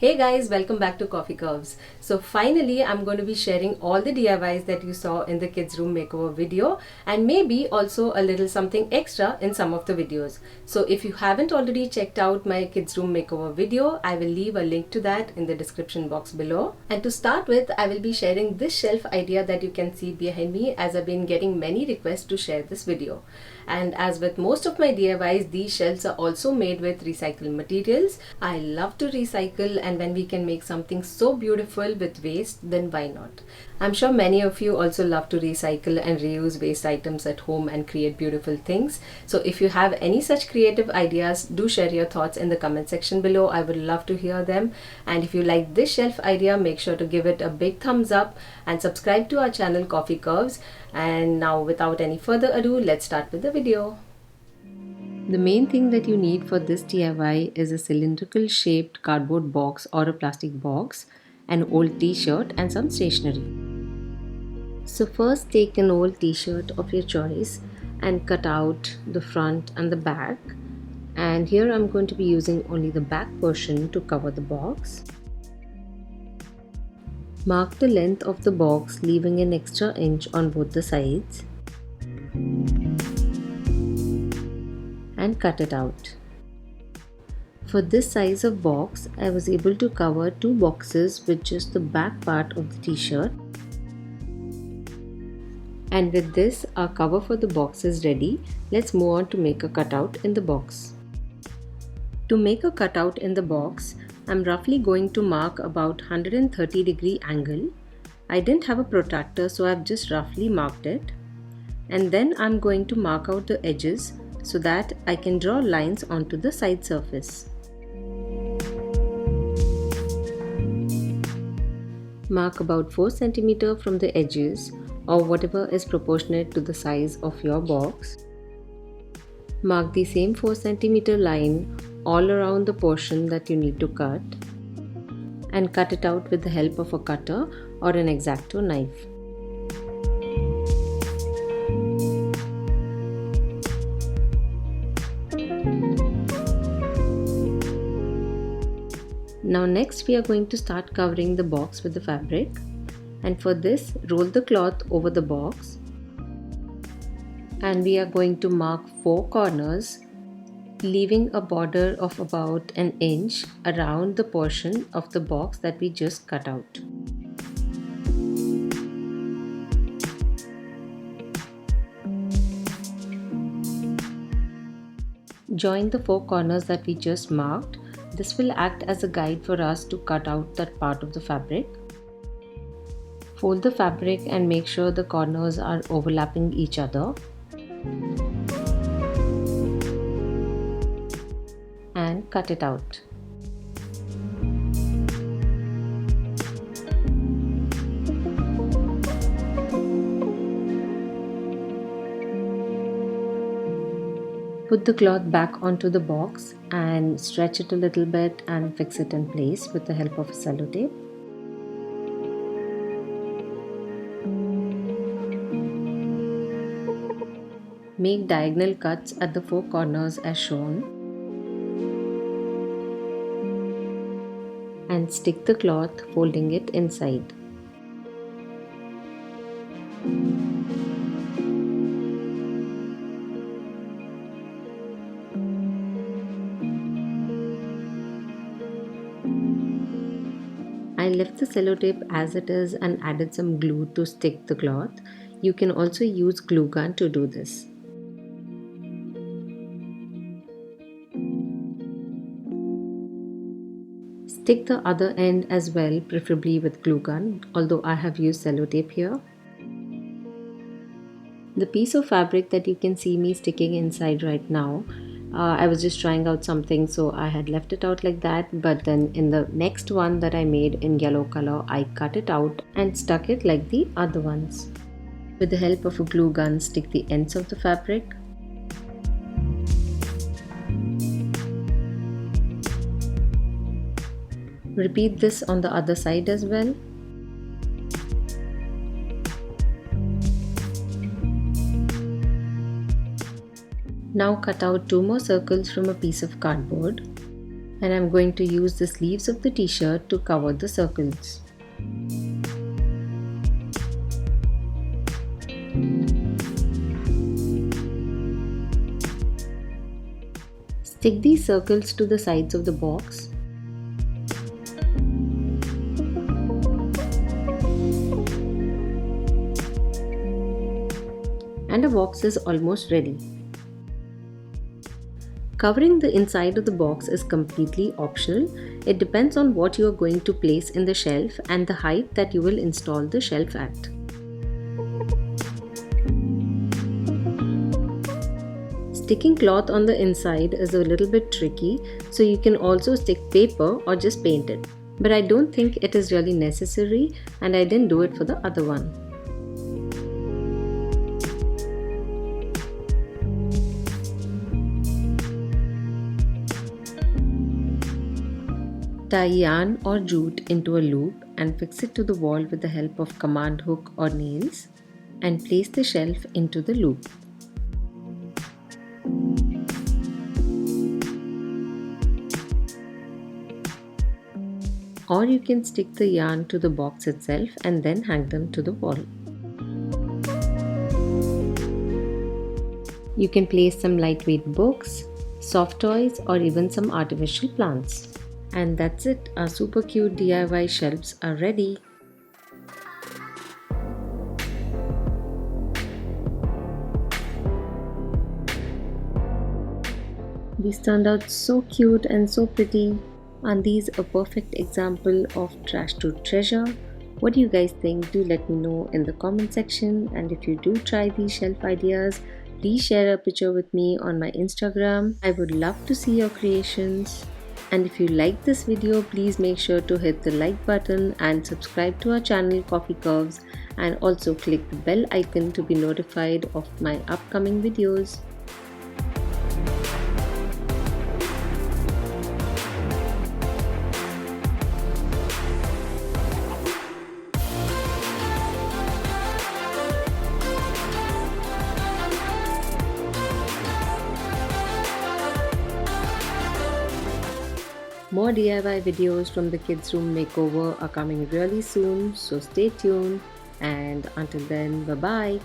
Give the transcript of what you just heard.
Hey guys, welcome back to Coffee Curves. So finally, I'm going to be sharing all the DIYs that you saw in the kids room makeover video and maybe also a little something extra in some of the videos. So if you haven't already checked out my kids room makeover video, I will leave a link to that in the description box below. And to start with, I will be sharing this shelf idea that you can see behind me as I've been getting many requests to share this video. And as with most of my DIYs, these shelves are also made with recycled materials. I love to recycle, and when we can make something so beautiful with waste, then why not? I'm sure many of you also love to recycle and reuse waste items at home and create beautiful things. So if you have any such creative ideas, do share your thoughts in the comment section below. I would love to hear them. And if you like this shelf idea, make sure to give it a big thumbs up and subscribe to our channel Coffee Curves. And now without any further ado, let's start with the video. The main thing that you need for this DIY is a cylindrical shaped cardboard box or a plastic box, an old t-shirt and some stationery. So first take an old t-shirt of your choice and cut out the front and the back. And here I'm going to be using only the back portion to cover the box. Mark the length of the box, leaving an extra inch on both the sides. And cut it out. For this size of box, I was able to cover two boxes with just the back part of the t-shirt. And with this, our cover for the box is ready. Let's move on to make a cutout in the box. To make a cutout in the box, I'm roughly going to mark about 130-degree angle. I didn't have a protractor, so I've just roughly marked it. And then I'm going to mark out the edges so that I can draw lines onto the side surface. Mark about 4 cm from the edges or whatever is proportionate to the size of your box. Mark the same 4 cm line all around the portion that you need to cut and cut it out with the help of a cutter or an X-Acto knife. Now next we are going to start covering the box with the fabric, and for this roll the cloth over the box and we are going to mark 4 corners, leaving a border of about an inch around the portion of the box that we just cut out. Join the 4 corners that we just marked. This will act as a guide for us to cut out that part of the fabric. Fold the fabric and make sure the corners are overlapping each other. And cut it out. Put the cloth back onto the box and stretch it a little bit and fix it in place with the help of a sellotape. Make diagonal cuts at the 4 corners as shown and stick the cloth, folding it inside. I left the sellotape as it is and added some glue to stick the cloth. You can also use glue gun to do this. Stick the other end as well, preferably with glue gun, although I have used sellotape here. The piece of fabric that you can see me sticking inside right now, I was just trying out something, so I had left it out like that, but then in the next one that I made in yellow color, I cut it out and stuck it like the other ones. With the help of a glue gun, stick the ends of the fabric. Repeat this on the other side as well. Now cut out 2 more circles from a piece of cardboard. And I'm going to use the sleeves of the t-shirt to cover the circles. Stick these circles to the sides of the box. And the box is almost ready. Covering the inside of the box is completely optional. It depends on what you are going to place in the shelf and the height that you will install the shelf at. Sticking cloth on the inside is a little bit tricky, so you can also stick paper or just paint it. But I don't think it is really necessary, and I didn't do it for the other one. Tie yarn or jute into a loop and fix it to the wall with the help of command hook or nails, and place the shelf into the loop. Or you can stick the yarn to the box itself and then hang them to the wall. You can place some lightweight books, soft toys, or even some artificial plants. And that's it, our super cute DIY shelves are ready. These turned out so cute and so pretty. Aren't these a perfect example of trash to treasure? What do you guys think? Do let me know in the comment section. And if you do try these shelf ideas, please share a picture with me on my Instagram. I would love to see your creations. And if you like this video, please make sure to hit the like button and subscribe to our channel Coffee Curves, and also click the bell icon to be notified of my upcoming videos. More DIY videos from the Kids Room Makeover are coming really soon, so stay tuned, and until then, bye bye.